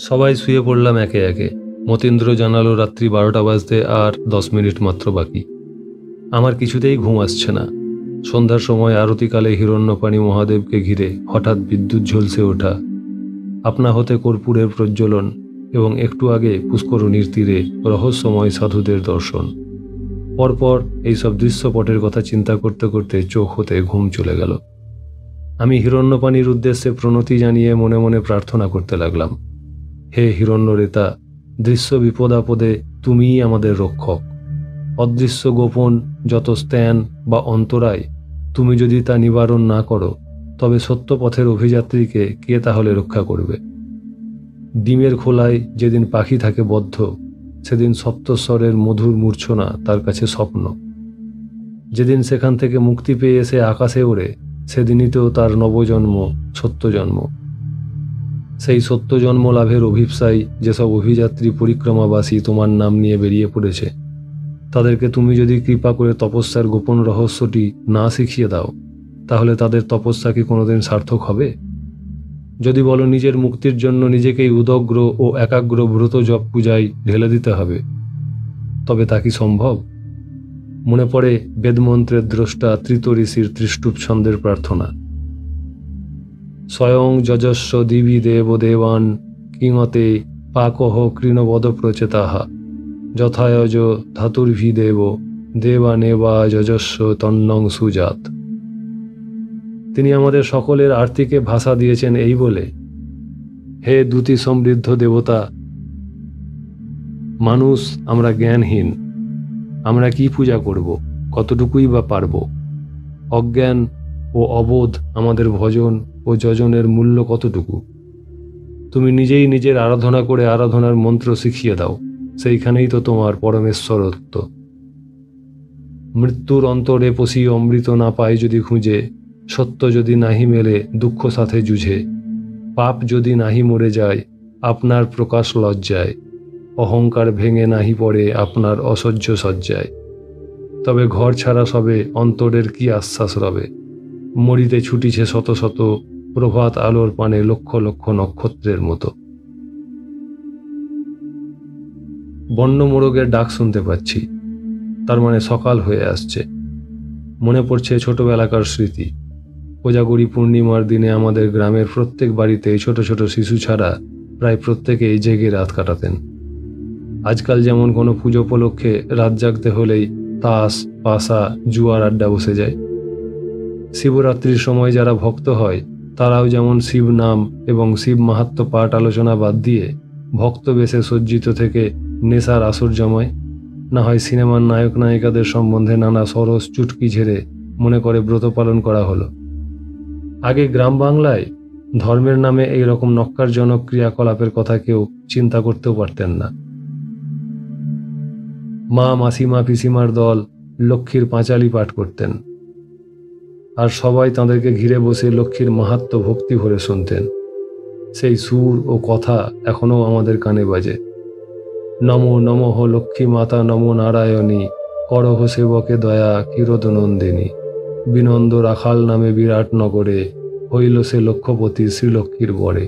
সবাই শুয়ে পড়লাম একে একে। মতীন্দ্র জানালো রাত্রি 12টা বাজতে আর 10 মিনিট মাত্র বাকি। আমার কিছুতেই ঘুম আসছে না। সন্ধ্যার সময় আরতিকালে হিরণ্যপাণি মহাদেবকে ঘিরে হঠাৎ বিদ্যুৎ ঝলসে ওঠা, আপনা হতে কর্পূরের প্রজ্বলন এবং একটু আগে পুষ্করণীর তীরে রহস্যময় সাধুদের দর্শন। পরপর এইসব দৃশ্যপটের কথা চিন্তা করতে করতে চোখ হতে ঘুম চলে গেল। আমি হিরণ্যপাণির উদ্দেশ্যে প্রণতি জানিয়ে মনে মনে প্রার্থনা করতে লাগলাম। হে হিরণ্যরেতা, দৃশ্য বিপদাপদে তুমিই আমাদের রক্ষক। অদৃশ্য গোপন যত স্ত্যান বা অন্তরায় তুমি যদি তা নিবারণ না করো, তবে সত্যপথের অভিযাত্রীকে কে তাহলে রক্ষা করবে? ডিমের খোলায় যেদিন পাখি থাকে বদ্ধ, সেদিন সপ্তস্বরের মধুর মূর্ছনা তার কাছে স্বপ্ন। যেদিন সেখান থেকে মুক্তি পেয়ে এসে আকাশে ওড়ে, সেদিনই তো তার নবজন্ম, সত্যজন্ম। সেই সত্যজন্ম লাভের অভিপ্সায় যেসব অভিযাত্রী পরিক্রমাবাসী তোমার নাম নিয়ে বেরিয়ে পড়েছে, তাদেরকে তুমি যদি কৃপা করে তপস্যার গোপন রহস্যটি না শিখিয়ে দাও, তাহলে তাদের তপস্যা কি কোনোদিন সার্থক হবে? যদি বলো নিজের মুক্তির জন্য নিজেকেই উদগ্র ও একাগ্র ব্রত জপ পূজায় ঢেলে দিতে হবে, তবে তা কি সম্ভব? মনে পড়ে বেদমন্ত্রের দ্রষ্টা তৃত ঋষির ত্রিষ্টুপ ছন্দের প্রার্থনা। স্বয়ং যজস্ব দিবি দেব দেবান কিঙতে পাকহ কৃণবদ প্রচেতাহা যথায়জ ধাতুর্ভি দেব দেবানেবা যজস্ব তন্নং সুজাত। তিনি আমাদের সকলের আরতিকে ভাষা দিয়েছেন এই বলে, হে দ্যুতি সমৃদ্ধ দেবতা, মানুষ আমরা জ্ঞানহীন, আমরা কি পূজা করব, কতটুকুই বা পারব? অজ্ঞান ও অবোধ আমাদের ভজন ও যজনের মূল্য কতটুকু? তুমি নিজেই নিজের আরাধনা করে আরাধনার মন্ত্র শিখিয়ে দাও, সেইখানেই তো তোমার পরমেশ্বরত্ব। মৃত্যুর অন্তরে পশি অমৃত না পায় যদি খুঁজে, সত্য যদি নাহি মেলে দুঃখ সাথে যুঝে, পাপ যদি নাহি মরে যায় আপনার প্রকাশ লজ্জায়, অহংকার ভেঙে নাহি পড়ে আপনার অসহ্য সজ্জায়, তবে ঘর ছাড়া সবে অন্তরের কি আশ্বাস রবে? মরিতে ছুটিছে শত শত প্রভাত আলোর পানে লক্ষ লক্ষ নক্ষত্রের মতো। বন্য মোরগের ডাক শুনতে পাচ্ছি, তার মানে সকাল হয়ে আসছে। মনে পড়ছে ছোটবেলাকার স্মৃতি। কোজাগরী পূর্ণিমার দিনে আমাদের গ্রামের প্রত্যেক বাড়িতে ছোট ছোট শিশু ছাড়া প্রায় প্রত্যেকেই জেগে রাত কাটাতেন। আজকাল যেমন কোনো পুজো উপলক্ষে রাত জাগতে হলেই তাস, পাশা, জুয়ার আড্ডা বসে যায়, শিবরাত্রির সময় যারা ভক্ত হয় তারাও যেমন শিব নাম এবং শিব মাহাত্ম্য পাঠ আলোচনা বাদ দিয়ে ভক্ত বেশে সজ্জিত থেকে নেশার আসর জমায়, না হয় সিনেমার নায়ক নায়িকাদের সম্বন্ধে নানা সরস চুটকি ঝেড়ে মনে করে ব্রত পালন করা হলো। আগে গ্রাম বাংলায় ধর্মের নামে এই রকম নক্কারজনক ক্রিয়াকলাপের কথা কেউ চিন্তা করতেও পারতেন না। মা, মাসিমা, পিসিমার দল লক্ষ্মীর পাঁচালি পাঠ করতেন, আর সবাই তাঁদেরকে ঘিরে বসে লক্ষ্মীর মাহাত্ম্য ভক্তি ভরে শুনতেন। সেই সুর ও কথা এখনও আমাদের কানে বাজে। নমো নমঃ লক্ষ্মী মাতা নমো নারায়ণী, করহ সেবকে দয়া ক্ষীরোদনন্দিনী, বিনন্দ রাখাল নামে বিরাট নগরে, হইল সে লক্ষ্যপতি শ্রীলক্ষ্মীর বরে।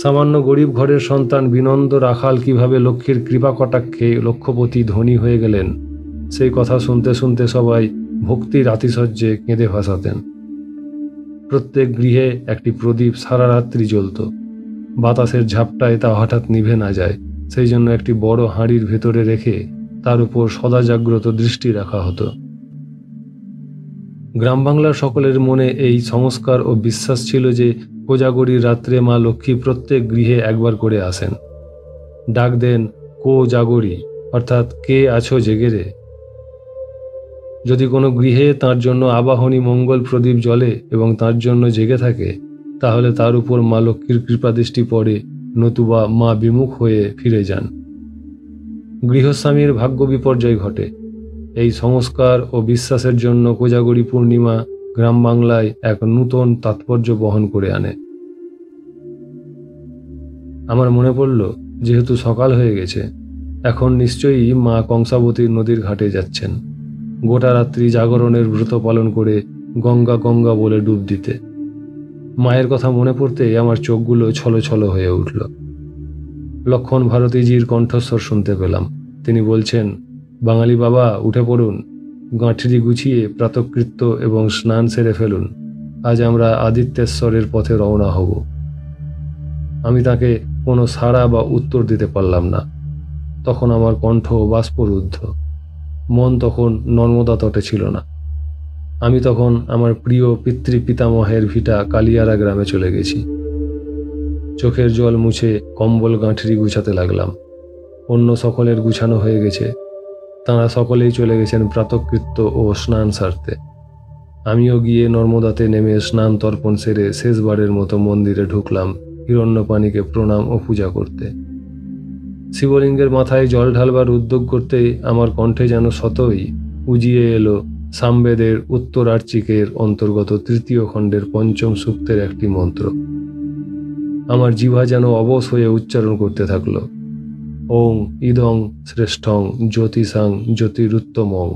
সামান্য গরিব ঘরের সন্তান বিনন্দ রাখাল কিভাবে লক্ষ্মীর কৃপা কটাক্ষে লক্ষ্যপতি ধনী হয়ে গেলেন, সেই কথা শুনতে শুনতে সবাই ভক্তির আতিশয্যে কেঁদে ভাসাতেন। প্রত্যেক গৃহে একটি প্রদীপ সারা রাত্রি জ্বলত। বাতাসের ঝাপটায় তা হঠাৎ নিভে না যায়, সেই জন্য একটি বড় হাঁড়ির ভেতরে রেখে তার উপর সদা জাগ্রত দৃষ্টি রাখা হতো। গ্রাম বাংলার সকলের মনে এই সংস্কার ও বিশ্বাস ছিল যে কোজাগরীর রাত্রে মা লক্ষ্মী প্রত্যেক গৃহে একবার করে আসেন। ডাক দেন, কো জাগরী, অর্থাৎ কে আছো জেগে রে। যদি কোনো গৃহে তার জন্য আবাহনী মঙ্গল প্রদীপ জ্বলে এবং তার জন্য জেগে থাকে, তাহলে তার উপর মা লক্ষ্মীর কৃপাদৃষ্টি পড়ে, নতুবা মা বিমুখ হয়ে ফিরে যান। গৃহস্বামীর ভাগ্য বিপর্যয় ঘটে। এই সংস্কার ও বিশ্বাসের জন্য কোজাগরী পূর্ণিমা গ্রাম বাংলায় এক নূতন তাৎপর্য বহন করে আনে। আমার মনে পড়ল, যেহেতু সকাল হয়ে গেছে, এখন নিশ্চয়ই মা কংসাবতীর নদীর ঘাটে যাচ্ছেন গোটা রাত্রি জাগরণের ব্রত পালন করে গঙ্গা গঙ্গা বলে ডুব দিতে। মায়ের কথা মনে পড়তেই আমার চোখগুলো ছলো হয়ে উঠল। লক্ষণ ভারতীজির কণ্ঠস্বর শুনতে পেলাম। তিনি বলছেন, বাঙালি বাবা, উঠে পড়ুন, গাঁঠরি গুছিয়ে প্রাতকৃত্য এবং স্নান সেরে ফেলুন। আজ আমরা আদিত্যেশ্বরের পথে রওনা হব। আমি তাকে কোনো সাড়া বা উত্তর দিতে পারলাম না। তখন আমার কণ্ঠ বাষ্পরুদ্ধ। মন তখন নর্মদা তটে ছিল না। আমি তখন আমার প্রিয় পিতামহের ভিটা কালিয়ারা গ্রামে চলে গেছি। চোখের জল মুছে কম্বল গাঁঠরি গুছাতে লাগলাম। অন্য সকলের গুছানো হয়ে গেছে। তাঁরা সকলেই চলে গেছেন প্রাতকৃত্য ও স্নান সারতে। আমিও গিয়ে নর্মদাতে নেমে স্নান তর্পণ সেরে শেষবারের মতো মন্দিরে ঢুকলাম হিরণ্যপাণিকে প্রণাম ও পূজা করতে। শিবলিঙ্গের মাথায় জল ঢালবার উদ্যোগ করতেই আমার কণ্ঠে যেন শতই উজিয়ে এলো সামবেদের উত্তরার্চিকের অন্তর্গত ৩য় খণ্ডের ৫ম সূক্তের একটি মন্ত্র। আমার জিহ্বা যেন অবশ হয়ে উচ্চারণ করতে থাকলো, ওং ইদং শ্রেষ্ঠং জ্যোতিষাং জ্যোতিরুত্তমং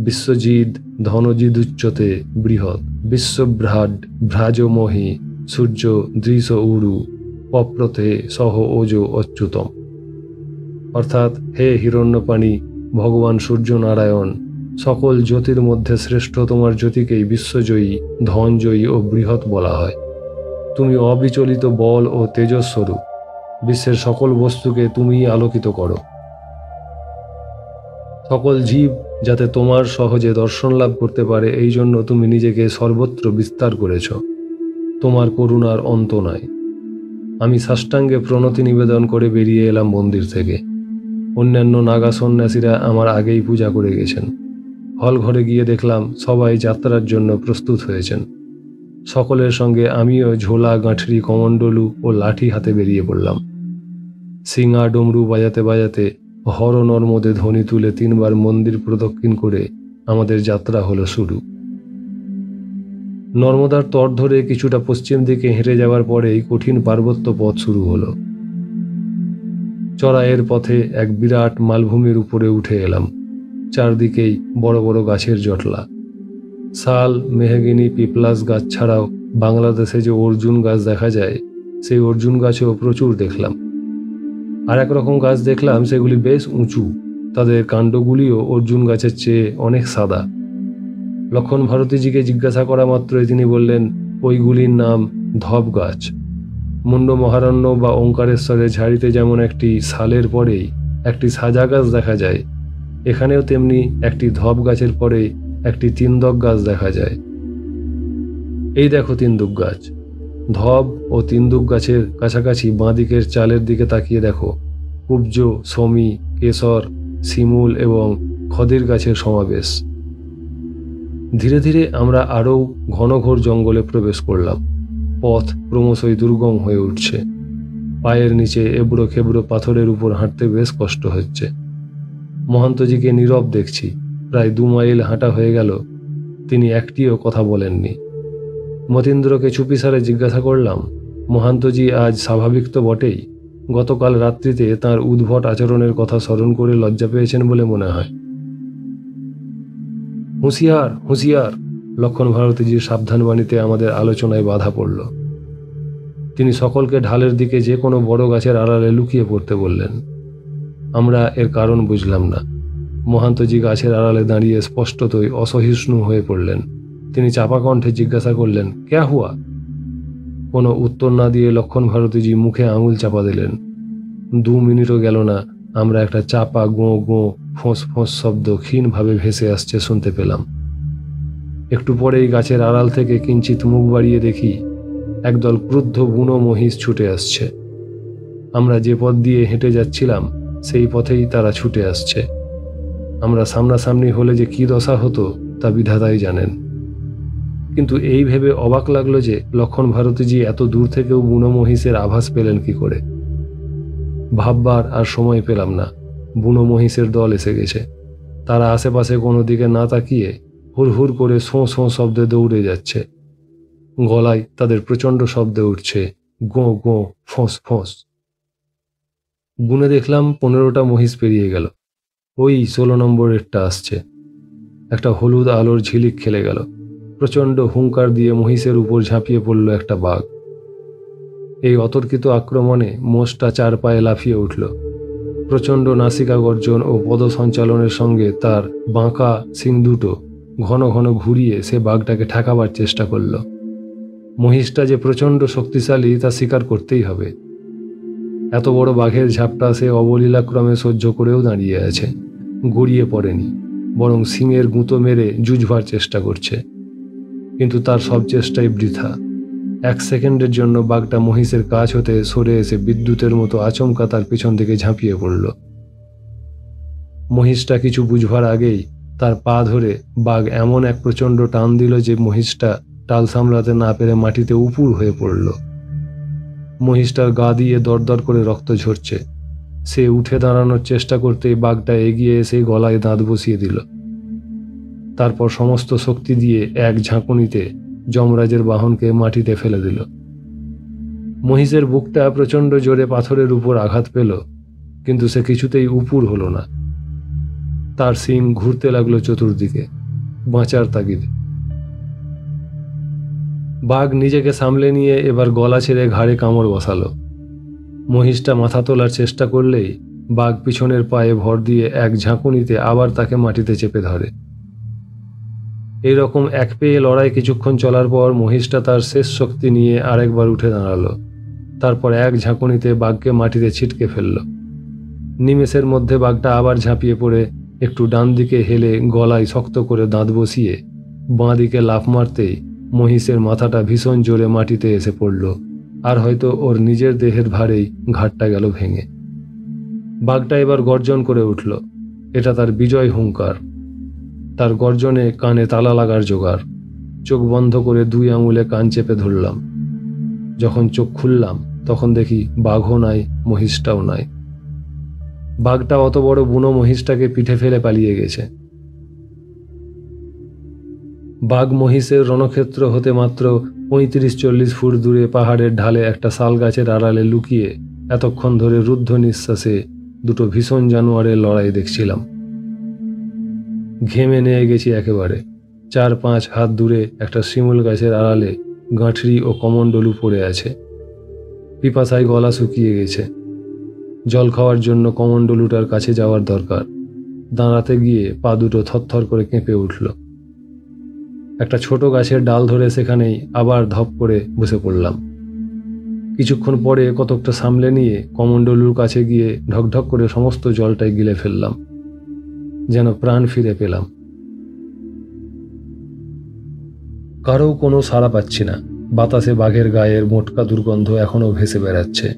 বিশ্বজিদ ধনজিদুচ্যতে বৃহৎ বিশ্বভ্রাড ভ্রাজমহি সূর্য দৃশ উরু পপ্রতে সহ ওজো অচ্যুতম। অর্থাৎ, হে হিরণ্যপাণি, ভগবান সূর্যনারায়ণ, সকল জ্যোতির মধ্যে শ্রেষ্ঠ তোমার জ্যোতিকেই বিশ্বজয়ী, ধনজয়ী ও বৃহৎ বলা হয়। তুমি অবিচলিত বল ও তেজস্বরূপ। বিশ্বের সকল বস্তুকে তুমিই আলোকিত করো। সকল জীব যাতে তোমার সহজে দর্শন লাভ করতে পারে, এই জন্য তুমি নিজেকে সর্বত্র বিস্তার করেছ। তোমার করুণার অন্ত নাই। আমি সাষ্টাঙ্গে প্রণতি নিবেদন করে বেরিয়ে এলাম মন্দির থেকে। অন্যান্য নাগা সন্ন্যাসীরা আমার আগেই পূজা করে গেছেন। হল ঘরে গিয়ে দেখলাম সবাই যাত্রার জন্য প্রস্তুত হয়েছেন। সকলের সঙ্গে আমিও ঝোলা, গাঁঠরি, কমণ্ডলু ও লাঠি হাতে বেরিয়ে পড়লাম। সিঙা ডমরু বাজাতে বাজাতে হর নর্মদে ধ্বনি তুলে ৩ বার মন্দির প্রদক্ষিণ করে আমাদের যাত্রা হলো শুরু। নর্মদার তট ধরে কিছুটা পশ্চিম দিকে হেঁটে যাওয়ার পরেই কঠিন পার্বত্য পথ শুরু হলো। চড়াইয়ের পথে এক বিরাট মালভূমির উপরে উঠে এলাম। চারদিকেই বড় বড় গাছের জটলা। শাল, মেহগিনি, পিপলাস গাছ ছাড়াও বাংলাদেশে যে অর্জুন গাছ দেখা যায়, সেই অর্জুন গাছও প্রচুর দেখলাম। আর এক রকম গাছ দেখলাম, সেগুলি বেশ উঁচু। তাদের কাণ্ডগুলিও অর্জুন গাছের চেয়ে অনেক সাদা। লক্ষণ ভারতীজিকে জিজ্ঞাসা করা মাত্রই তিনি বললেন, ওইগুলির নাম ধব গাছ। মুন্ড মহারণ্য বা ওঙ্কারেশ্বরের ঝাড়িতে যেমন একটি শালের পরেই একটি সাজা গাছ দেখা যায়, এখানেও তেমনি একটি ধব গাছের পরে একটি তিন্দক গাছ দেখা যায়। এই দেখো তিন্দুক গাছ। ধব ও তিন্দুক গাছের কাছাকাছি বাঁদিকের চালের দিকে তাকিয়ে দেখো কুব্জ, শমী, কেশর, শিমুল এবং খদির গাছের সমাবেশ। ধীরে ধীরে আমরা আরও ঘনঘোর জঙ্গলে প্রবেশ করলাম। পথ ক্রমশই দুর্গম হয়ে উঠছে। পায়ের নিচে এবড়ো খেবড়ো পাথরের উপর হাঁটতে বেশ কষ্ট হচ্ছে। মহন্তজিকে নীরব দেখছি। প্রায় 2 মাইল হাঁটা হয়ে গেল, তিনি একটিও কথা বলেননি। মতীন্দ্রকে চুপিসারে জিজ্ঞাসা করলাম, মহান্তজি আজ স্বাভাবিক তো বটেই, গতকাল রাত্রিতে তাঁর উদ্ভট আচরণের কথা স্মরণ করে লজ্জা পেয়েছেন বলে মনে হয়। হুঁশিয়ার, হুঁশিয়ার! লক্ষণ ভারতীজির সাবধানবাণীতে আমাদের আলোচনায় বাধা পড়ল। তিনি সকলকে ঢালের দিকে যে কোনো বড় গাছের আড়ালে লুকিয়ে পড়তে বললেন। আমরা এর কারণ বুঝলাম না। মহান্তজি গাছের আড়ালে দাঁড়িয়ে স্পষ্টতই অসহিষ্ণু হয়ে পড়লেন। তিনি চাপা কণ্ঠে জিজ্ঞাসা করলেন, ক্যা হুয়া? কোনো উত্তর না দিয়ে লক্ষণ ভারতীজি মুখে আঙুল চাপা দিলেন। 2 মিনিটও গেল না, আমরা একটা চাপা গোঁ গোঁ ফোঁস ফোঁস শব্দ ক্ষীণভাবে ভেসে আসছে শুনতে পেলাম। একটু পরেই গাছের আড়াল থেকে কিঞ্চিত মুখ বাড়িয়ে দেখি একদল ক্রুদ্ধ বুনো মহিষ ছুটে আসছে। আমরা যে পথ দিয়ে হেঁটে যাচ্ছিলাম সেই পথেই তারা ছুটে আসছে। আমরা সামনাসামনি হলে যে কি দশা হতো তা বিধাতাই জানেন। কিন্তু এই ভেবে অবাক লাগলো যে লক্ষণ ভারতীজি এত দূর থেকেও বুনো মহিষের আভাস পেলেন কি করে। ভাববার আর সময় পেলাম না। বুনো মহিষের দল এসে গেছে। তারা আশেপাশে কোনো দিকে না তাকিয়ে হুড় করে শোঁ শোঁ শব্দে দৌড়ে যাচ্ছে। গলায় তাদের প্রচণ্ড শব্দে উঠছে, গোঁ গোঁ, ফোঁস ফোঁস। গুনে দেখলাম 15টা মহিষ পেরিয়ে গেল। ওই 16 নম্বরেরটা আসছে। একটা হলুদ আলোর ঝিলিক খেলে গেল। প্রচণ্ড হুঙ্কার দিয়ে মহিষের উপর ঝাঁপিয়ে পড়ল একটা বাঘ। এই অতর্কিত আক্রমণে মোষটা 4 পায়ে লাফিয়ে উঠল। প্রচণ্ড নাসিকা গর্জন ও পদসঞ্চালনের সঙ্গে তার বাঁকা শিং দুটো ঘন ঘন ঘুরিয়ে সে বাঘটাকে ঠেকাবার চেষ্টা করল। মহিষটা যে প্রচণ্ড শক্তিশালী তা স্বীকার করতেই হবে। এত বড় বাঘের ঝাপটা সে অবলীলাক্রমে সহ্য করেও দাঁড়িয়ে আছে, গড়িয়ে পড়েনি, বরং শিংয়ের গুঁতো মেরে জুঝবার চেষ্টা করছে। কিন্তু তার সব চেষ্টাই বৃথা। 1 সেকেন্ডের জন্য বাঘটা মহিষের কাছ হতে সরে এসে বিদ্যুতের মতো আচমকা তার পিছন দিকে ঝাঁপিয়ে পড়ল। মহিষটা কিছু বুঝবার আগেই তার পা ধরে বাঘ এমন এক প্রচণ্ড টান দিল যে মহিষটা টাল সামলাতে না পেরে মাটিতে উপুড় হয়ে পড়ল। মহিষটার গা দিয়ে দরদর করে রক্ত ঝরছে। সে উঠে দাঁড়ানোর চেষ্টা করতেই বাঘটা এগিয়ে এসে গলায় দাঁত বসিয়ে দিল। তারপর সমস্ত শক্তি দিয়ে এক ঝাঁকুনিতে যমরাজের বাহনকে মাটিতে ফেলে দিল। মহিষের বুকটা প্রচণ্ড জোরে পাথরের উপর আঘাত পেল, কিন্তু সে কিছুতেই উপুড় হলো না। তার শিং ঘুরতে লাগলো চতুর্দিকে, বাঁচার তাগিদে। বাঘ নিজেকে সামলে নিয়ে এবার গলা ছেড়ে ঘাড়ে কামড় বসালো। মহিষটা মাথা তোলার চেষ্টা করলেই বাঘ পিছনের পায়ে ভর দিয়ে এক ঝাঁকুনিতে আবার তাকে মাটিতে চেপে ধরে। এইরকম এক পেয়ে লড়াই কিছুক্ষণ চলার পর মহিষটা তার শেষ শক্তি নিয়ে আরেকবার উঠে দাঁড়ালো। তারপর এক ঝাঁকুনিতে বাঘকে মাটিতে ছিটকে ফেলল। নিমেষের মধ্যে বাঘটা আবার ঝাঁপিয়ে পড়ে একটু ডান দিকে হেলে গলায় শক্ত করে দাঁত বসিয়ে বাঁ দিকে লাফ মারতেই মহিষের মাথাটা ভীষণ জোরে মাটিতে এসে পড়ল, আর হয়তো ওর নিজের দেহের ভারেই ঘাটটা গেল ভেঙে। বাঘটা এবার গর্জন করে উঠল। এটা তার বিজয় হুঙ্কার। তার গর্জনে কানে তালা লাগার জোগাড়। চোখ বন্ধ করে 2 আঙুলে কান চেপে ধরলাম। যখন চোখ খুললাম তখন দেখি বাঘও নাই, মহিষটাও নাই। বাঘটা অত বড় বুনো মহিষটাকে পিঠে ফেলে পালিয়ে গেছে। বাঘ মহিষের রণক্ষেত্র হতে মাত্র 35-40 ফুট দূরে পাহাড়ের ঢালে একটা শাল গাছের আড়ালে লুকিয়ে এতক্ষণ ধরে রুদ্ধ নিঃশ্বাসে দুটো ভীষণ জানোয়ারের লড়াই দেখছিলাম। ঘেমে নিয়ে গেছি একেবারে। 4-5 হাত দূরে একটা শিমুল গাছের আড়ালে গাঁঠরি ও কমণ্ডলু পড়ে আছে। পিপাসায় গলা শুকিয়ে গেছে। জল খাওয়ার জন্য কমণ্ডলুটার কাছে যাওয়ার দরকার। দাঁড়াতে গিয়ে পা দুটো থরথর করে কেঁপে উঠল। একটা ছোট গাছের ডাল ধরে সেখানেই আবার ধপ করে বসে পড়লাম। কিছুক্ষণ পরে কতকটা সামলে নিয়ে কমণ্ডলুর কাছে গিয়ে ঢকঢক করে সমস্ত জলটাই গিলে ফেললাম, যেন প্রাণ ফিরে পেলাম। কারও কোনো সাড়া পাচ্ছি না। বাতাসে বাঘের গায়ের মোটকা দুর্গন্ধ এখনো ভেসে বেড়াচ্ছে।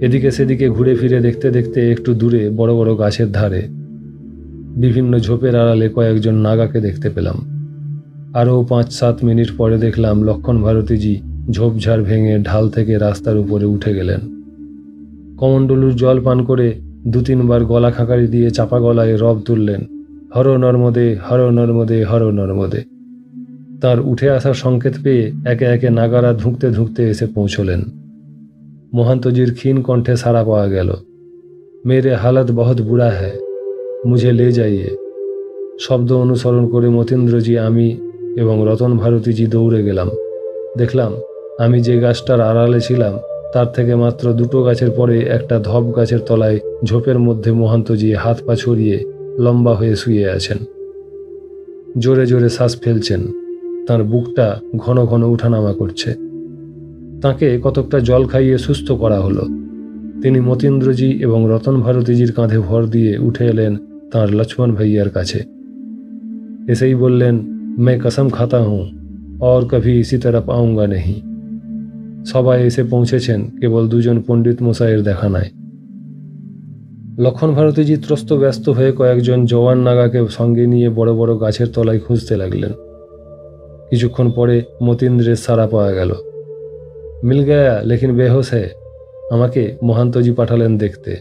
এদিকে সেদিকে ঘুরে ফিরে দেখতে দেখতে একটু দূরে বড় বড় গাছের ধারে বিভিন্ন ঝোপের আড়ালে কয়েকজন নাগাকে দেখতে পেলাম। আরও 5-7 মিনিট পরে দেখলাম লক্ষণ ভারতীজি ঝোপঝাড় ভেঙে ঢাল থেকে রাস্তার উপরে উঠে গেলেন। কমণ্ডলুর জল পান করে 2-3 বার গলা খাঁকারি দিয়ে চাপা গলায় রব তুললেন, হর নর্মদে, হর নর্মদে, হর নর্মদে। তার উঠে আসার সংকেত পেয়ে একে একে নাগারা ধুঁকতে ধুঁকতে এসে পৌঁছলেন। মহান্তজির ক্ষীণ কণ্ঠে সাড়া পাওয়া গেল, মেরে হালত বহুত বুড়া হ্যায়, মুঝে লে যাইয়ে। শব্দ অনুসরণ করে মতীন্দ্রজি, আমি এবং রতন ভারতীজি দৌড়ে গেলাম। দেখলাম আমি যে গাছটার আড়ালে ছিলাম তার থেকে মাত্র 2টো গাছের পরে একটা ধপ গাছের তলায় ঝোপের মধ্যে মহান্তজি হাত পা ছড়িয়ে লম্বা হয়ে শুয়ে আছেন। জোরে জোরে শ্বাস ফেলছেন। তার বুকটা ঘন ঘন উঠানামা করছে। তাকে কতকটা জল খাইয়ে সুস্থ করা হলো। তিনি মতীন্দ্রজি এবং রতন ভারতীজির কাঁধে ভর দিয়ে উঠে এলেন তাঁর লক্ষ্মণ ভাইয়ার কাছে। এসেই বললেন, मैं कसम खाता हूँ और कभी इसी तरफ आऊँगा नहीं। সবাই এসে পৌঁছেছেন কেবল 2 জন পণ্ডিত মশাইয়ের দেখা নাই। লক্ষণ ভারতীজি ত্রস্ত ব্যস্ত হয়ে কয়েকজন জওয়ান নাগাকে সঙ্গে নিয়ে বড় বড় গাছের তলায় খুঁজতে লাগলেন। কিছুক্ষণ পরে মতীন্দ্রের সাড়া পাওয়া গেল। মিল গয়া লেকিন বেহোশ হ্যায়। আমাকে মহান্তজি পাঠালেন দেখতে।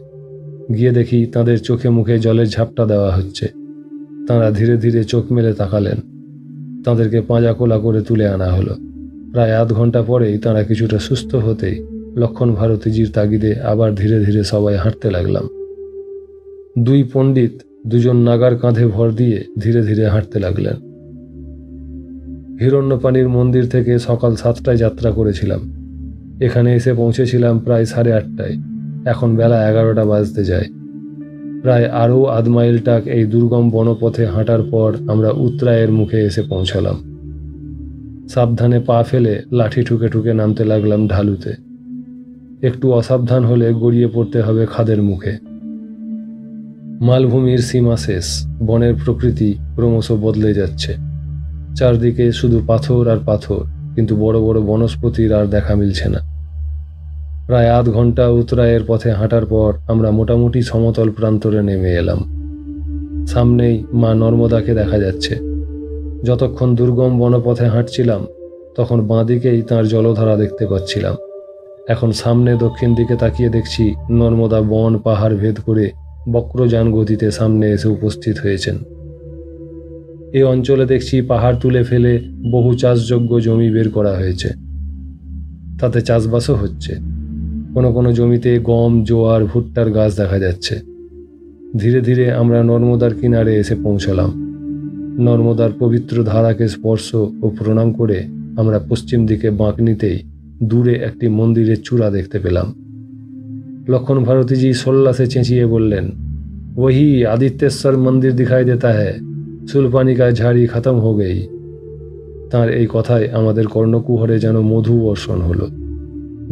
গিয়ে দেখি তাঁদের চোখে মুখে জলের ঝাপটা দেওয়া হচ্ছে। তাঁরা ধীরে ধীরে চোখ মেলে তাকালেন। তাঁদেরকে পাঁজা কোলা করে তুলে আনা হলো। প্রায় আধ ঘন্টা পরেই তাঁরা কিছুটা সুস্থ হতেই লক্ষণ ভারতীজির তাগিদে আবার ধীরে ধীরে সবাই হাঁটতে লাগলাম। 2 পণ্ডিত 2 জন নাগার কাঁধে ভর দিয়ে ধীরে ধীরে হাঁটতে লাগলেন। হিরণ্যপাণির মন্দির থেকে সকাল 7টায় যাত্রা করেছিলাম। এখানে এসে পৌঁছেছিলাম প্রায় 8:30টায়। এখন বেলা 11টা বাজতে যায়। প্রায় আরও আধ মাইল টাক এই দুর্গম বনপথে হাঁটার পর আমরা উত্তরায়ের মুখে এসে পৌঁছালাম। সাবধানে পা ফেলে লাঠি ঠুকে ঠুকে নামতে লাগলাম ঢালুতে। একটু অসাবধান হলে গড়িয়ে পড়তে হবে খাদের মুখে। মালভূমির সীমা শেষ, বনের প্রকৃতি ক্রমশ বদলে যাচ্ছে। চারদিকে শুধু পাথর আর পাথর, কিন্তু বড় বড় বনস্পতির আর দেখা মিলছে না। প্রায় আধ ঘন্টা উত্তরায়ের পথে হাঁটার পর আমরা মোটামুটি সমতল প্রান্তরে নেমে এলাম। সামনেই মা নর্মদাকে দেখা যাচ্ছে। যতক্ষণ দুর্গম বনপথে হাঁটছিলাম তখন বাঁদিকেই তাঁর জলধারা দেখতে পাচ্ছিলাম। এখন সামনে দক্ষিণ দিকে তাকিয়ে দেখছি নর্মদা বন পাহাড় ভেদ করে বক্রযান গতিতে সামনে এসে উপস্থিত হয়েছেন। এই অঞ্চলে দেখছি পাহাড় তুলে ফেলে বহু চাষযোগ্য জমি বের করা হয়েছে। তাতে চাষবাসও হচ্ছে। কোনো কোনো জমিতে গম, জোয়ার, ভুট্টার গাছ দেখা যাচ্ছে। ধীরে ধীরে আমরা নর্মদার কিনারে এসে পৌঁছলাম। নর্মদার পবিত্র ধারাকে স্পর্শ ও প্রণাম করে আমরা পশ্চিম দিকে বাঁক নিতেই দূরে একটি মন্দিরের চূড়া দেখতে পেলাম। লক্ষণ ভারতীজি সোল্লাসে চেঁচিয়ে বললেন, ওহি আদিত্যেশ্বর মন্দির দিখাই দেতা হ্যায়, সুলপানি কা ঝাড়ি খতম হো গই। তাঁর এই কথায় আমাদের কর্ণকুহরে যেন মধু বর্ষণ হলো।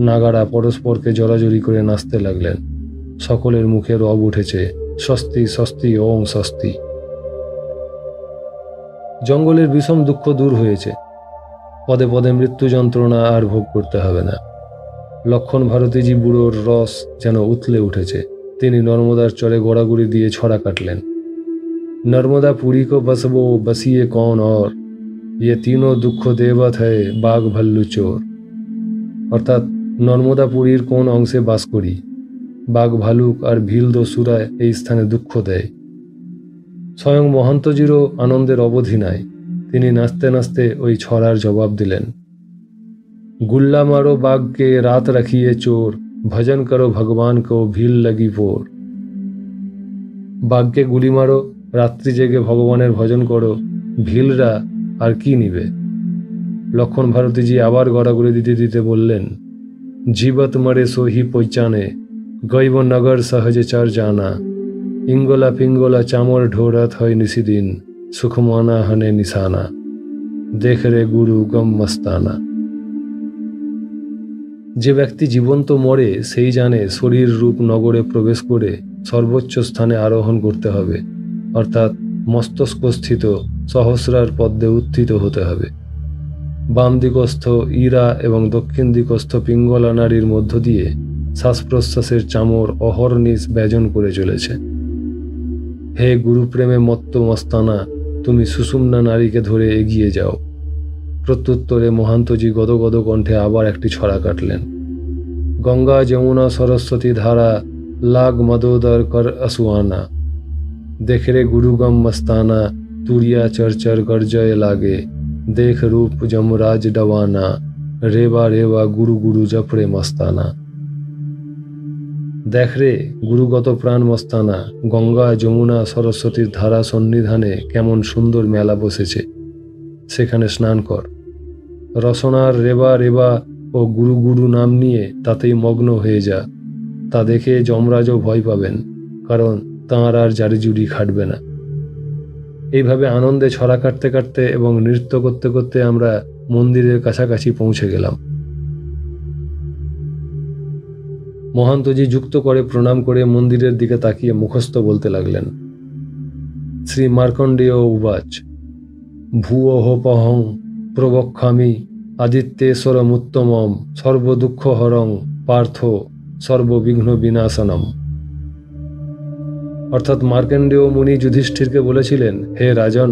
নাগারা পরস্পরকে জড়াজড়ি করে নাচতে লাগলেন। সকলের মুখে রব উঠেছে, স্বস্তি স্বস্তি ওং স্বস্তি। জঙ্গলের বিষম দুঃখ দূর হয়েছে। পদে পদে মৃত্যু যন্ত্রণা আর ভোগ করতে হবে না। লক্ষণ ভারতীজি বুড়োর রস যেন উথলে উঠেছে। তিনি নর্মদার চরে গড়াগড়ি দিয়ে ছড়া কাটলেন। নর্মদা পুরী কো বসবো বসিয়ে কौन और ये तीनों দুঃখ দেবত হয় বাঘ ভাল্লু চোর। অর্থাৎ নর্মদা পুরীর কোন অংশে বাস করি? বাঘ ভালুক আর ভিল দস্যুরা এই স্থানে দুঃখ দেয়। স্বয়ং মহন্তজিরও আনন্দের অবধি নাই। তিনি নাচতে নাচতে ওই ছড়ার জবাব দিলেন, গুল্লা মারো বাঘকে রাত রাখিয়ে চোর, ভজন করো ভগবান কো ভিল লাগি পোর। বাঘকে গুলি মারো, রাত্রি জেগে ভগবানের ভজন করো, ভিলরা আর কি নিবে? লক্ষণ ভারতীজি আবার গড়াগড়ি দিতে দিতে বললেন, জীবত মরে সোহি পৈচানে, গৈব নগর সহজে চর জানা, ইঙ্গলা পিঙ্গলা চামর ঢোরত হয় নিশিদিন, সুখমানা হনে নিশানা, দেখ রে গুরু গম মস্তানা। যে ব্যক্তি জীবন্ত মরে সেই জানে শরীর রূপ নগরে প্রবেশ করে সর্বোচ্চ স্থানে আরোহণ করতে হবে, অর্থাৎ মস্তস্কস্থিত সহস্রার পদ্মে উত্থিত হতে হবে। বাম দিকস্থ ইরা এবং দক্ষিণ দিকস্থ পিঙ্গলা নাড়ির মধ্য দিয়ে শ্বাস প্রশ্বাসের চামর অহর্নিশ ব্যজন করে চলেছে। হে গুরুপ্রেমে মত্ত মস্তানা, তুমি সুষুম্না নারীকে ধরে এগিয়ে যাও। প্রত্যুত্তরে মহান্তজি গদগদ কণ্ঠে আবার একটি ছড়া কাটলেন, গঙ্গা যমুনা সরস্বতী ধারা, লাগ মদোদর কর আসুয়ানা, দেখরে গুরুগম মস্তানা, তুরিয়া চরচর গর্জয় লাগে, দেখ রূপ যমরাজ ডবানা, রেবা রেবা গুরু গুরু জপরে মস্তানা। দেখ রে গুরুগত প্রাণ মস্তানা, গঙ্গা যমুনা সরস্বতীর ধারা সন্নিধানে কেমন সুন্দর মেলা বসেছে, সেখানে স্নান কর। রসনার রেবা রেবা ও গুরু গুরু নাম নিয়ে তাতেই মগ্ন হয়ে যা। তা দেখে যমরাজও ভয় পাবেন, কারণ তাঁর আর জারিজুরি খাটবে না। এইভাবে আনন্দে ছড়া কাটতে কাটতে এবং নৃত্য করতে করতে আমরা মন্দিরের কাছাকাছি পৌঁছে গেলাম। মহান্তজি যুক্ত করে প্রণাম করে মন্দিরের দিকে তাকিয়ে মুখস্থ বলতে লাগলেন, শ্রী মার্কণ্ডেয় উবাচ, ভূয়োপহং প্রবক্ষামি আদিত্যেশ্বরমুত্তমম সর্বদুঃখহরং পার্থ সর্ববিঘ্ন বিনাশনম। অর্থাৎ মার্কণ্ডেয় মুনি যুধিষ্ঠিরকে বলেছিলেন, হে রাজন,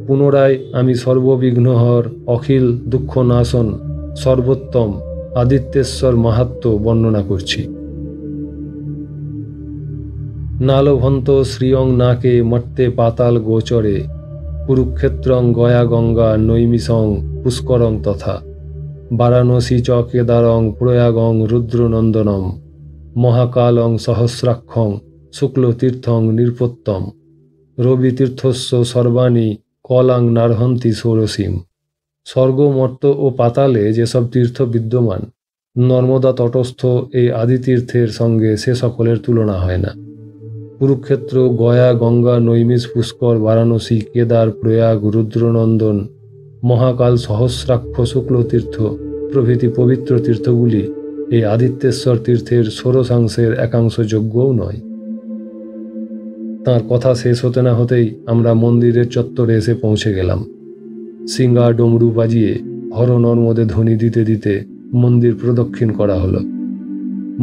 পুনরায় আমি সর্ববিঘ্নহর, অখিল দুঃখ নাশন, সর্বোত্তম আদিত্যেশ্বর মাহাত্ম্য বর্ণনা করছি। নালভন্ত শ্রিয়ং নাকে মর্তে পাতাল গোচরে, কুরুক্ষেত্রং গয়া গঙ্গা নৈমিষং পুষ্করং তথা, বারাণসী চ কেদারং প্রয়াগং রুদ্রনন্দনম, মহাকালং সহস্রাক্ষং শুক্লতীর্থং নির্পত্তম, রবিতীর্থস্য সর্বাণি কলাং নার্হন্তি ষোড়শীম, স্বর্গ, মর্ত ও পাতালে যেসব তীর্থ বিদ্যমান, নর্মদা তটস্থ এই আদি তীর্থের সঙ্গে সে সকলের তুলনা হয় না। কুরুক্ষেত্র, গয়া, গঙ্গা, নৈমিষ, পুষ্কর, বারাণসী, কেদার, প্রয়াগ, রুদ্রনন্দন, মহাকাল, সহস্রাক্ষ, শুক্লতীর্থ প্রভৃতি পবিত্র তীর্থগুলি এই আদিত্যেশ্বর তীর্থের ষোড়শাংশের একাংশ যোগ্যও নয়। তাঁর কথা শেষ হতে না হতেই আমরা মন্দিরের চত্বরে এসে পৌঁছে গেলাম। সিঙ্গা ডমরু বাজিয়ে হর নর্মদে ধ্বনি দিতে দিতে মন্দির প্রদক্ষিণ করা হলো।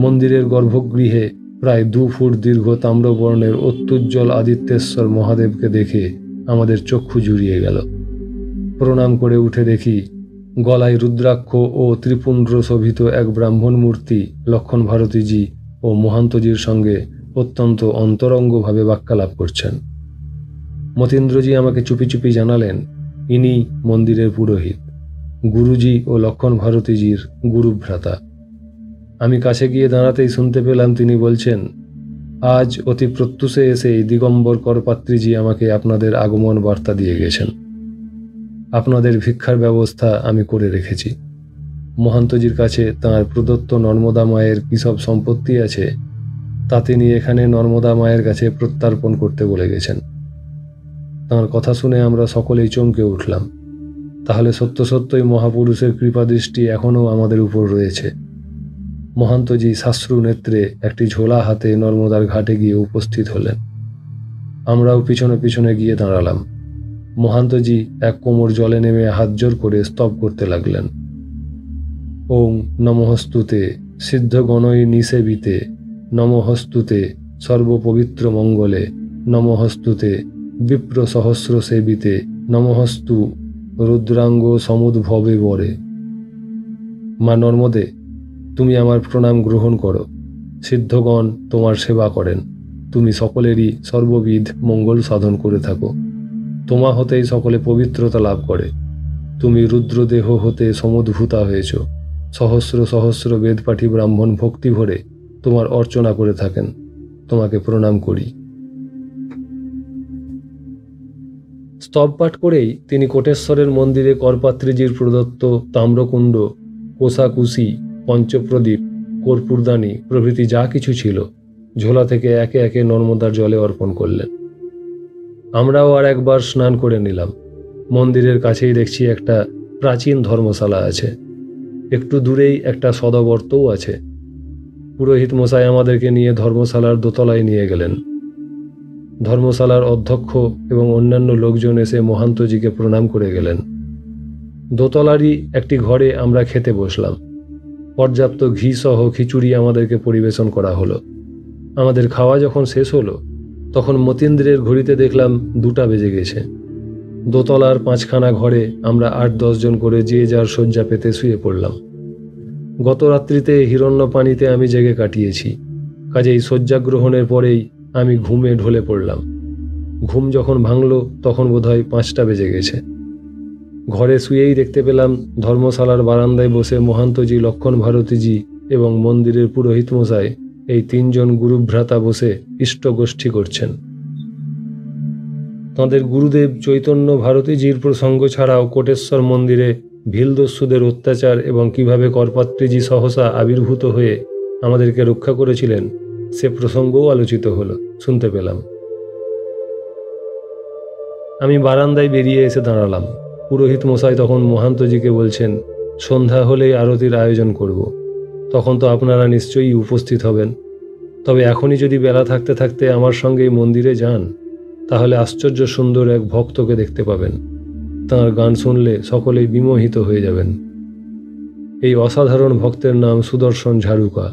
মন্দিরের গর্ভগৃহে প্রায় 2 ফুট দীর্ঘ তাম্রবর্ণের অত্যুজ্জ্বল আদিত্যেশ্বর মহাদেবকে দেখে আমাদের চক্ষু জুড়িয়ে গেল। প্রণাম করে উঠে দেখি গলায় রুদ্রাক্ষ ও ত্রিপুণ্ড শোভিত এক ব্রাহ্মণ মূর্তি লক্ষণ ভারতীজি ও মহান্তজির সঙ্গে অত্যন্ত অন্তরঙ্গভাবে বাক্যালাপ করছেন। মতীন্দ্রজি আমাকে চুপি চুপি জানালেন ইনি মন্দিরের পুরোহিত, গুরুজি ও লক্ষণ ভারতীজির গুরুভ্রাতা। আমি কাছে গিয়ে দাঁড়াতেই শুনতে পেলাম তিনি বলছেন, আজ অতি প্রত্যুষে এসে দিগম্বর করপাত্রীজি আমাকে আপনাদের আগমন বার্তা দিয়ে গেছেন। আপনাদের ভিক্ষার ব্যবস্থা আমি করে রেখেছি। মহান্তজির কাছে তাঁর প্রদত্ত নর্মদা মায়ের কী সব সম্পত্তি আছে তা তিনি এখানে নর্মদা মায়ের কাছে প্রত্যর্পণ করতে বলে গেছেন। তাঁর কথা শুনে আমরা সকলেই চমকে উঠলাম। তাহলে সত্য সত্যই মহাপুরুষের কৃপাদৃষ্টি এখনও আমাদের উপর রয়েছে। মহান্তজি সাশ্রু নেত্রে একটি ঝোলা হাতে নর্মদার ঘাটে গিয়ে উপস্থিত হলেন। আমরাও পিছনে পিছনে গিয়ে দাঁড়ালাম। মহান্তজি এক কোমর জলে নেমে হাত জোর করে স্তব করতে লাগলেন। ওং নমঃস্তুতে সিদ্ধগণই নিষেবিতে, নমঃস্তুতে সর্বপবিত্র মঙ্গলে, নমঃস্তুতে বিপ্র সহস্র সেবিতে, নমঃস্তু রুদ্রাঙ্গ সমুদ্ভবে বরে। মা নর্মদে, তুমি আমার প্রণাম গ্রহণ করো। সিদ্ধগণ তোমার সেবা করেন। তুমি সকলেরই সর্ববিধ মঙ্গল সাধন করে থাকো। তোমা হতেই সকলে পবিত্রতা লাভ করে। তুমি রুদ্রদেহ হতে সমুদ্ভূতা হয়েছ। সহস্র সহস্র বেদপাঠী ব্রাহ্মণ ভক্তি ভরে তোমার অর্চনা করে থাকেন। তোমাকে প্রণাম করি। স্তব পাঠ করেই তিনি কোটেশ্বরের মন্দিরে করপাত্রীজির প্রদত্ত তাম্রকুণ্ড, কোষাকুশি, পঞ্চপ্রদীপ, কর্পূরদানি প্রভৃতি যা কিছু ছিল ঝোলা থেকে একে একে নর্মদার জলে অর্পণ করলেন। আমরাও আর একবার স্নান করে নিলাম। মন্দিরের কাছেই দেখছি একটা প্রাচীন ধর্মশালা আছে। একটু দূরেই একটা সদবর্তও আছে। পুরোহিত মশাই আমাদেরকে নিয়ে ধর্মশালার দোতলায় নিয়ে গেলেন। ধর্মশালার অধ্যক্ষ এবং অন্যান্য লোকজন এসে মহান্তজিকে প্রণাম করে গেলেন। দোতলারই একটি ঘরে আমরা খেতে বসলাম। পর্যাপ্ত ঘি সহ খিচুড়ি আমাদেরকে পরিবেশন করা হলো। আমাদের খাওয়া যখন শেষ হলো তখন মতীন্দ্রের ঘড়িতে দেখলাম 2টা বেজে গেছে। দোতলার 5খানা ঘরে আমরা 8-10 জন করে যে যার শয্যা পেতে শুয়ে পড়লাম। গত রাত্রিতে হিরণ্যপানিতে আমি জেগে কাটিয়েছি, কাজেই শয্যা গ্রহণের পরেই আমি ঘুমে ঢলে পড়লাম। ঘুম যখন ভাঙল তখন বোধহয় 5টা বেজে গেছে। ঘরে শুয়েই দেখতে পেলাম ধর্মশালার বারান্দায় বসে মহান্তজি, লক্ষণ ভারতীজি এবং মন্দিরের পুরোহিত মশাই এই 3 জন গুরুভ্রাতা বসে ইষ্টগোষ্ঠী করছেন। তাঁদের গুরুদেব চৈতন্য ভারতীজির প্রসঙ্গ ছাড়াও কোটেশ্বর মন্দিরে ভিলদস্যুদের অত্যাচার এবং কিভাবে করপাত্রীজি সহসা আবির্ভূত হয়ে আমাদেরকে রক্ষা করেছিলেন সে প্রসঙ্গও আলোচিত হলো, শুনতে পেলাম। আমি বারান্দায় বেরিয়ে এসে দাঁড়ালাম। পুরোহিত মশাই তখন মহান্তজিকে বলছেন, সন্ধ্যা হলেই আরতির আয়োজন করব। তখন তো আপনারা নিশ্চয়ই উপস্থিত হবেন। তবে এখনই যদি বেলা থাকতে থাকতে আমার সঙ্গেই মন্দিরে যান তাহলে আশ্চর্য সুন্দর এক ভক্তকে দেখতে পাবেন। তাঁর গান শুনলে সকলেই বিমোহিত হয়ে যাবেন। এই অসাধারণ ভক্তের নাম সুদর্শন ঝাড়ুকা,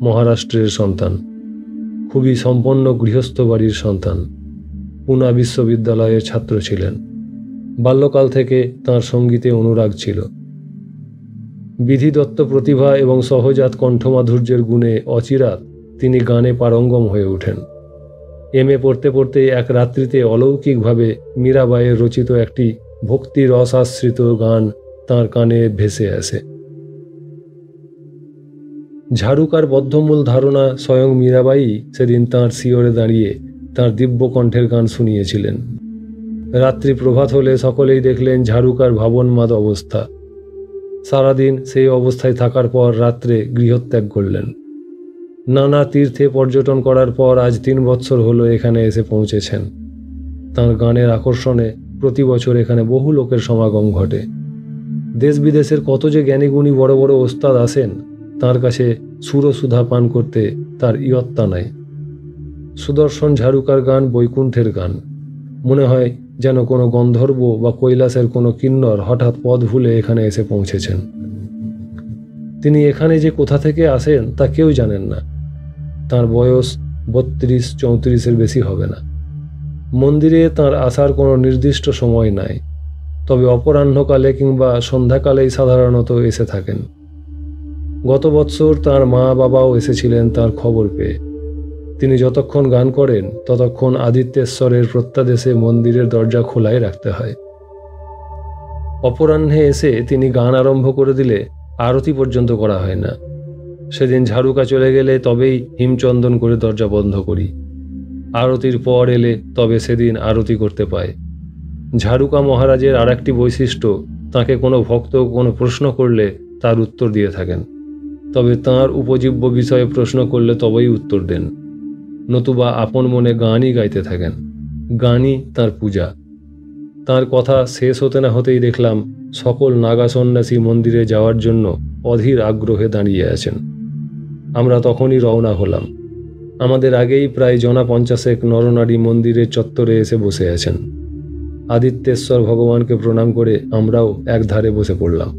মহারাষ্ট্রের সন্তান। খুবই সম্পন্ন গৃহস্থ বাড়ির সন্তান। পুনা বিশ্ববিদ্যালয়ের ছাত্র ছিলেন। বাল্যকাল থেকে তাঁর সঙ্গীতে অনুরাগ ছিল। বিধিদত্ত প্রতিভা এবং সহজাত কণ্ঠমাধুর্যের গুণে অচিরাত তিনি গানে পারঙ্গম হয়ে ওঠেন। এমএ পড়তে পড়তে এক রাত্রিতে অলৌকিকভাবে মীরাবাইয়ের রচিত একটি ভক্তি রসাশ্রিত গান তাঁর কানে ভেসে আসে। ঝাড়ুকার বদ্ধমূল ধারণা স্বয়ং মীরাবাই সেদিন তাঁর শিয়রে দাঁড়িয়ে তাঁর দিব্য কণ্ঠের গান শুনিয়েছিলেন। রাত্রি প্রভাত হলে সকলেই দেখলেন ঝাড়ুকার ভাবনমাদ অবস্থা। সারাদিন সেই অবস্থায় থাকার পর রাত্রে গৃহত্যাগ করলেন। নানা তীর্থে পর্যটন করার পর আজ 3 বৎসর হলো এখানে এসে পৌঁছেছেন। তাঁর গানের আকর্ষণে প্রতি বছর এখানে বহু লোকের সমাগম ঘটে। দেশ বিদেশের কত যে জ্ঞানীগুণী বড় বড় ওস্তাদ আসেন তাঁর কাছে সুরসুধা পান করতে, তার ইয়ত্তা নাই। সুদর্শন ঝাড়ুকার গান বৈকুণ্ঠের গান। মনে হয় যেন কোনো গন্ধর্ব বা কৈলাসের কোনো কিন্নর হঠাৎ পথ ভুলে এখানে এসে পৌঁছেছেন। তিনি এখানে যে কোথা থেকে আসেন তা কেউ জানেন না। তাঁর বয়স 32-34-এর বেশি হবে না। মন্দিরে তাঁর আসার কোনো নির্দিষ্ট সময় নাই, তবে অপরাহ্নকালে কিংবা সন্ধ্যাকালেই সাধারণত এসে থাকেন। গত বৎসর তাঁর মা বাবাও এসেছিলেন তাঁর খবর পেয়ে। তিনি যতক্ষণ গান করেন ততক্ষণ আদিত্যেশ্বরের প্রত্যাদেশে মন্দিরের দরজা খোলাই রাখতে হয়। অপরাহ্নে এসে তিনি গান আরম্ভ করে দিলে আরতি পর্যন্ত করা হয় না। সেদিন ঝাড়ুকা চলে গেলে তবেই হিমচন্দন করে দরজা বন্ধ করি। আরতির পর এলে তবে সেদিন আরতি করতে পায়। ঝাড়ুকা মহারাজের আর একটি বৈশিষ্ট্য, তাঁকে কোনো ভক্ত কোনো প্রশ্ন করলে তার উত্তর দিয়ে থাকেন, তবে তাঁর উপজীব্য বিষয়ে প্রশ্ন করলে তবেই উত্তর দেন, নতুবা আপন মনে গানই গাইতে থাকেন। গানই তাঁর পূজা। তাঁর কথা শেষ হতে না হতেই দেখলাম সকল নাগা সন্ন্যাসী মন্দিরে যাওয়ার জন্য অধীর আগ্রহে দাঁড়িয়ে আছেন। আমরা তখনই রওনা হলাম। আমাদের আগেই প্রায় জনা 50 নরনারী মন্দিরের চত্বরে এসে বসে আছেন। আদিত্যেশ্বর ভগবানকে প্রণাম করে আমরাও এক ধারে বসে পড়লাম।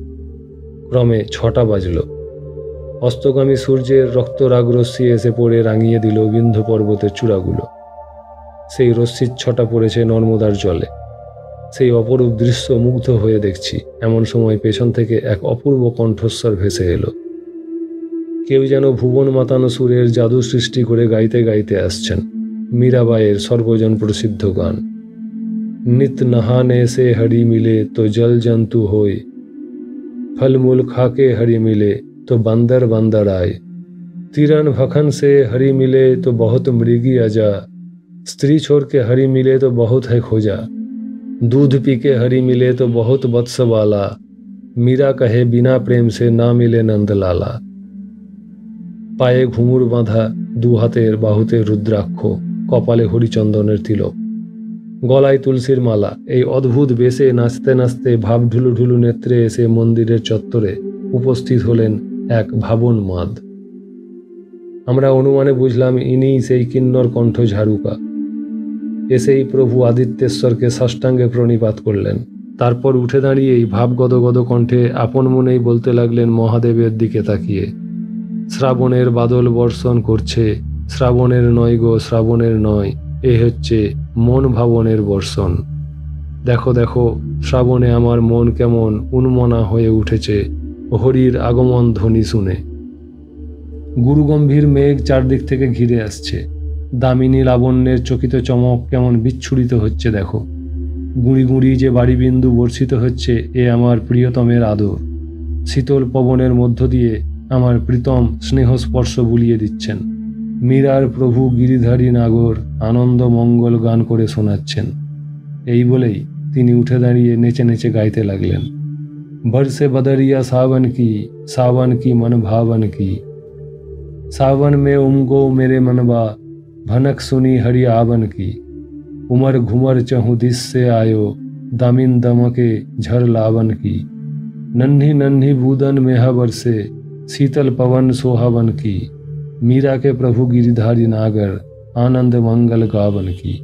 ক্রমে 6টা বাজল। অস্তগামী সূর্যের রক্তরাগ রশ্মি এসে পড়ে রাঙিয়ে দিল বিন্ধ্য পর্বতের চূড়াগুলো। সেই রশ্মির ছটা পড়েছে নর্মদার জলে। সেই অপরূপ দৃশ্য মুগ্ধ হয়ে দেখছি, এমন সময় পেছন থেকে এক অপূর্ব কণ্ঠস্বর ভেসে এলো। কেউ যেন ভুবন মাতানো সুরের জাদু সৃষ্টি করে গাইতে গাইতে আসছেন মীরাবাইয়ের সর্বজন প্রসিদ্ধ গান, নিত নহানে সে হরি মিলে তো জল জন্তু होए, फलमूल खाके हरि मिले तो बंदर बंदर आए, तिरन भखन से हरि मिले तो बहुत मृगी अजा, स्त्री छोड़ के हरि मिले तो बहुत है खोजा, दूध पी के हरि मिले तो बहुत वत्स वाला, मीरा कहे बिना प्रेम से ना मिले नंदलाला। পায়ে ঘুঙুর বাঁধা, দু হাতের বাহুতে রুদ্রাক্ষ, কপালে হরিচন্দনের তিলক, গলায় তুলসীর মালা, এই অদ্ভুত বেশে নাচতে নাচতে ভাব ঢুলু ঢুলু নেত্রে এসে মন্দিরের চত্বরে উপস্থিত হলেন এক ভাবন মাদ। আমরা অনুমানে বুঝলাম ইনিই সেই কিন্নর কণ্ঠ ঝাড়ুকা। এসেই প্রভু আদিত্যেশ্বরকে সাষ্টাঙ্গে প্রণিপাত করলেন। তারপর উঠে দাঁড়িয়েই ভাবগদগদ কণ্ঠে আপন মনেই বলতে লাগলেন মহাদেবের দিকে তাকিয়ে, শ্রাবণের বাদল বর্ষণ করছে, শ্রাবণের নয় গো শ্রাবণের নয়, এ হচ্ছে মন ভাবনের বর্ষণ। দেখো দেখো শ্রাবণে আমার মন কেমন উন্মনা হয়ে উঠেছে হরির আগমন ধ্বনি শুনে। গুরুগম্ভীর মেঘ চারদিক থেকে ঘিরে আসছে। দামিনী লাবণ্যের চকিত চমক কেমন বিচ্ছুরিত হচ্ছে দেখো। গুঁড়ি গুঁড়ি যে বাড়িবিন্দু বর্ষিত হচ্ছে, এ আমার প্রিয়তমের আদর। শীতল পবনের মধ্য দিয়ে আমার প্রীতম স্নেহস্পর্শ বুলিয়ে দিচ্ছেন। মীরার প্রভু গিরিধারী নাগর আনন্দ মঙ্গল গান করে শোনাচ্ছেন। এই বলেই তিনি উঠে দাঁড়িয়ে নেচে নেচে গাইতে লাগলেন, বর্ষে বদরিয়া सावन की मन भावन की, सावन में उमगो मेरे मनवा, भनक सुनी हरि आवन की, उमर घुमर चहु दिस से आयो, दामिन दमके झर लावन की, नन्ही नन्ही बूदन में बरसे, शीतल पवन सोहावन की, मीरा के प्रभु गिरिधारी नागर आनंद मंगल गावन की।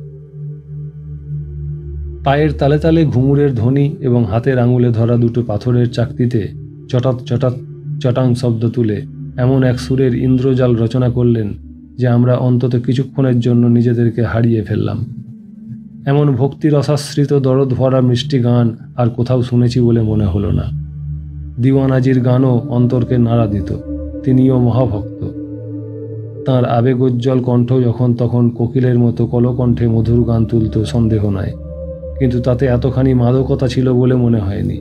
পায়ের তালে তালে ঘুঙুরের ধ্বনি এবং হাতের আঙুলে ধরা দুটো পাথরের চাকতিতে চটাত চটাত চটাং শব্দ তুলে এমন এক সুরের ইন্দ্রজাল রচনা করলেন যে আমরা অন্তত কিছুক্ষণের জন্য নিজেদেরকে হারিয়ে ফেললাম। এমন ভক্তির অসাশ্রিত দরদ ভরা মিষ্টি গান আর কোথাও শুনেছি বলে মনে হলো না। দিওয়ানাজির গানও অন্তরকে নাড়া দিত। তিনিও মহাভক্ত। তাঁর আবেগোজ্জ্বল কণ্ঠ যখন তখন কোকিলের মতো কলকণ্ঠে মধুর গান তুলত সন্দেহ নাই, কিন্তু তাতে এতখানি মাদকতা ছিল বলে মনে হয়নি।